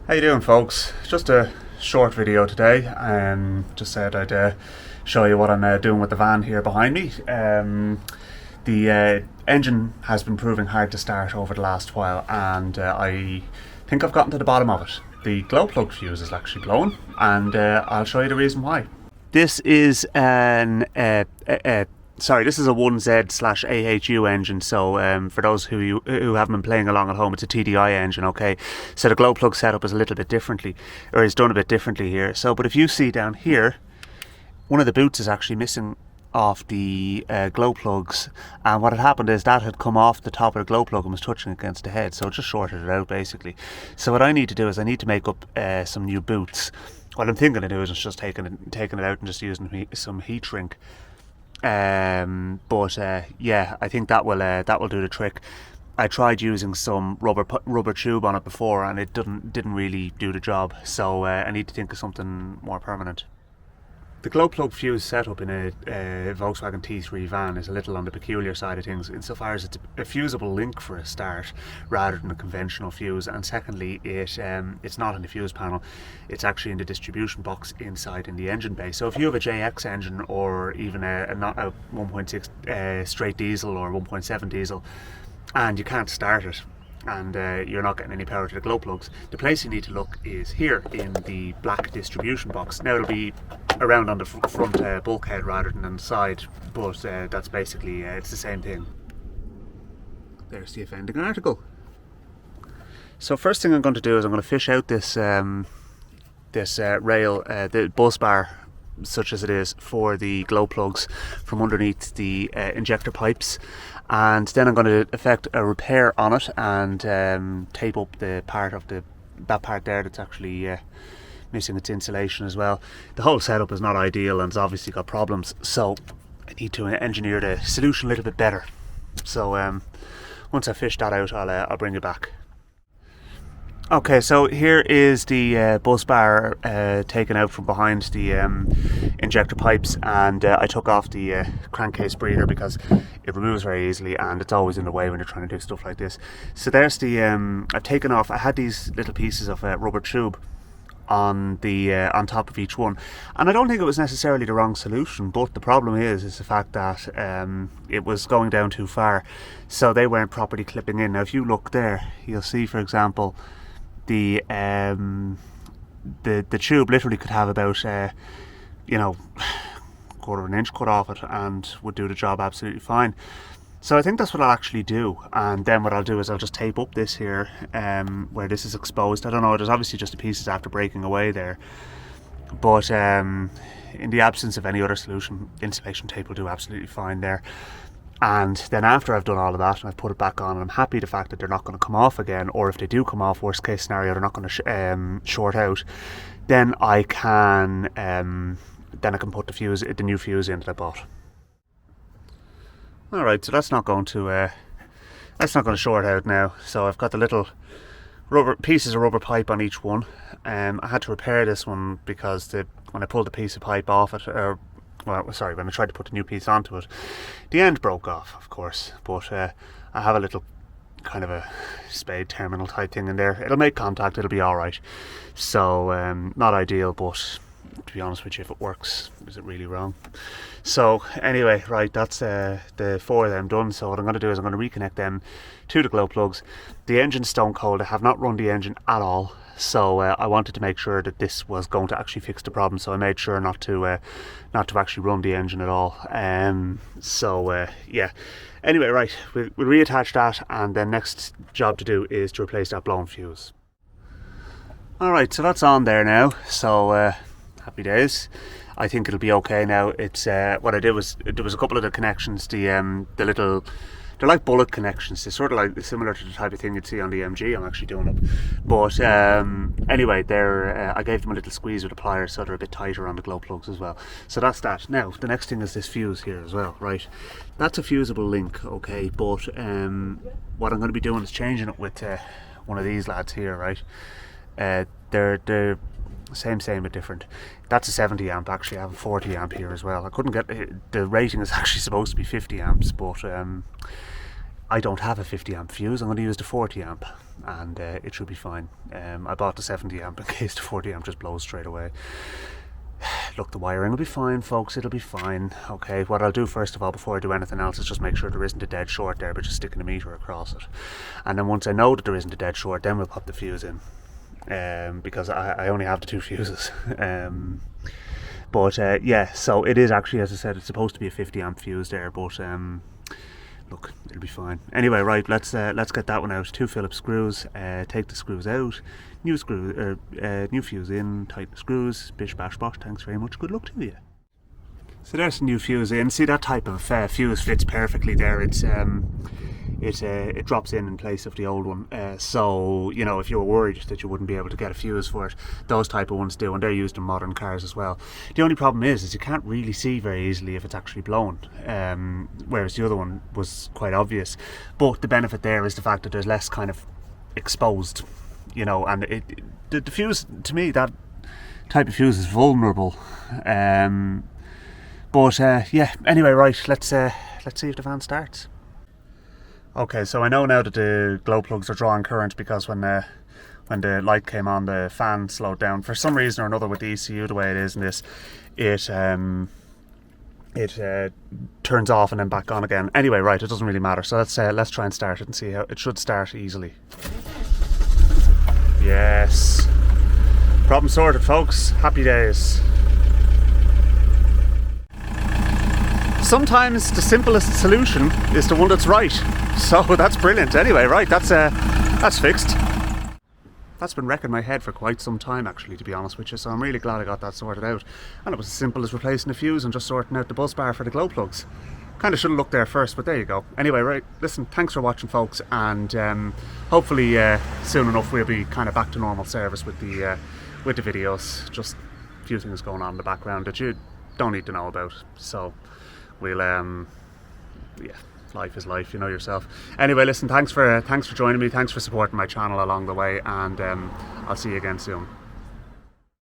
How you doing, folks? Just a short video today. Just said I'd show you what I'm doing with the van here behind me. The engine has been proving hard to start over the last while, and I think I've gotten to the bottom of it. The glow plug fuse is actually blowing, and I'll show you the reason why. This is this is a 1Z/AHU engine, so for those who haven't been playing along at home, it's a TDI engine, okay? So the glow plug setup is a little bit differently, or is done a bit differently here. So, but if you see down here, one of the boots is actually missing off the glow plugs, and what had happened is that had come off the top of the glow plug and was touching against the head, so it just shorted it out basically. So what I need to do is I need to make up some new boots. What I'm thinking of doing is just taking it out and just using some heat shrink. Yeah, I think that will do the trick. I tried using some rubber tube on it before, and it didn't really do the job. So I need to think of something more permanent. The glow plug fuse setup in a Volkswagen T3 van is a little on the peculiar side of things, insofar as it's a fusible link for a start rather than a conventional fuse, and secondly it's not in the fuse panel, it's actually in the distribution box inside in the engine bay. So if you have a JX engine, or even a 1.6 straight diesel or 1.7 diesel, and you can't start it, and you're not getting any power to the glow plugs, the place you need to look is here in the black distribution box. Now it'll be around on the front bulkhead rather than on the side, but that's basically it's the same thing. There's the offending article. So first thing I'm going to do is I'm going to fish out this rail, the bus bar, such as it is, for the glow plugs from underneath the injector pipes, and then I'm going to effect a repair on it and tape up the part of that part there that's actually missing its insulation as well. The whole setup is not ideal and it's obviously got problems, so I need to engineer the solution a little bit better. So once I fish that out, I'll bring it back. Okay, so here is the bus bar taken out from behind the injector pipes, and I took off the crankcase breather because it removes very easily and it's always in the way when you're trying to do stuff like this. So there's the I've taken off, I had these little pieces of rubber tube on the on top of each one, and I don't think it was necessarily the wrong solution, but the problem is the fact that it was going down too far, so they weren't properly clipping in. Now if you look there, you'll see, for example, the tube literally could have about quarter of an inch cut off it and would do the job absolutely fine. So I think that's what I'll actually do, and then what I'll do is I'll just tape up this here where this is exposed. I don't know, there's obviously just the pieces after breaking away there, but in the absence of any other solution, insulation tape will do absolutely fine there. And then after I've done all of that and I've put it back on, and I'm happy the fact that they're not going to come off again, or if they do come off, worst case scenario, they're not going to short out, then I can put the new fuse in that I bought. Alright, so that's not going to short out now. So I've got the little pieces of rubber pipe on each one. I had to repair this one because when I pulled the piece of pipe off it, when I tried to put the new piece onto it, the end broke off, of course, but I have a little kind of a spade terminal type thing in there. It'll make contact, it'll be alright. So not ideal, but to be honest with you, if it works, is it really wrong? So anyway, right, that's the four of them done. So what I'm going to do is I'm going to reconnect them to the glow plugs. The engine's stone cold. I have not run the engine at all, so I wanted to make sure that this was going to actually fix the problem, so I made sure not to actually run the engine at all. Yeah, anyway, right, we'll reattach that, and then next job to do is to replace that blown fuse. Alright, so that's on there now, so happy days. I think it'll be okay now. It's what I did was, there was a couple of the connections, the little, they're like bullet connections. They're sort of like similar to the type of thing you'd see on the MG. I'm actually doing it, but anyway, I gave them a little squeeze with a pliers, so they're a bit tighter on the glow plugs as well. So that's that. Now the next thing is this fuse here as well, right? That's a fusible link, okay, but what I'm going to be doing is changing it with one of these lads here, right? They're same but different. That's a 70 amp. Actually I have a 40 amp here as well. I couldn't get the rating is actually supposed to be 50 amps, but I don't have a 50 amp fuse. I'm going to use the 40 amp and it should be fine. I bought the 70 amp in case the 40 amp just blows straight away. Look, the wiring will be fine, folks, it'll be fine. Okay, what I'll do first of all before I do anything else is just make sure there isn't a dead short there, but just sticking a meter across it. And then once I know that there isn't a dead short, then we'll pop the fuse in, because I only have the 2 fuses. But yeah, so it is actually, as I said, it's supposed to be a 50 amp fuse there, but look, it'll be fine. Anyway, right, let's get that one out. 2 Phillips screws, take the screws out, new fuse in, tighten the screws, bish bash bosh, thanks very much, good luck to you. So there's the new fuse in. See, that type of fuse fits perfectly there. It drops in place of the old one, so you know, if you were worried that you wouldn't be able to get a fuse for it, those type of ones do, and they're used in modern cars as well. The only problem is you can't really see very easily if it's actually blown, whereas the other one was quite obvious. But the benefit there is the fact that there's less kind of exposed, you know, and the fuse, to me, that type of fuse is vulnerable. But yeah, anyway, right, let's see if the van starts. Okay, so I know now that the glow plugs are drawing current because when the light came on, the fan slowed down. For some reason or another with the ECU the way it is in this, it turns off and then back on again. Anyway, right, it doesn't really matter. So let's try and start it and see how it should start easily. Yes. Problem sorted, folks. Happy days. Sometimes the simplest solution is the one that's right. So that's brilliant. Anyway, right, that's fixed. That's been wrecking my head for quite some time, actually, to be honest with you, so I'm really glad I got that sorted out. And it was as simple as replacing the fuse and just sorting out the bus bar for the glow plugs. Kind of should have looked there first, but there you go. Anyway, right, listen, thanks for watching, folks, and hopefully soon enough we'll be kind of back to normal service with the videos. Just a few things going on in the background that you don't need to know about, so we'll yeah, life is life, you know yourself. Anyway, listen, thanks for joining me, thanks for supporting my channel along the way, and I'll see you again soon.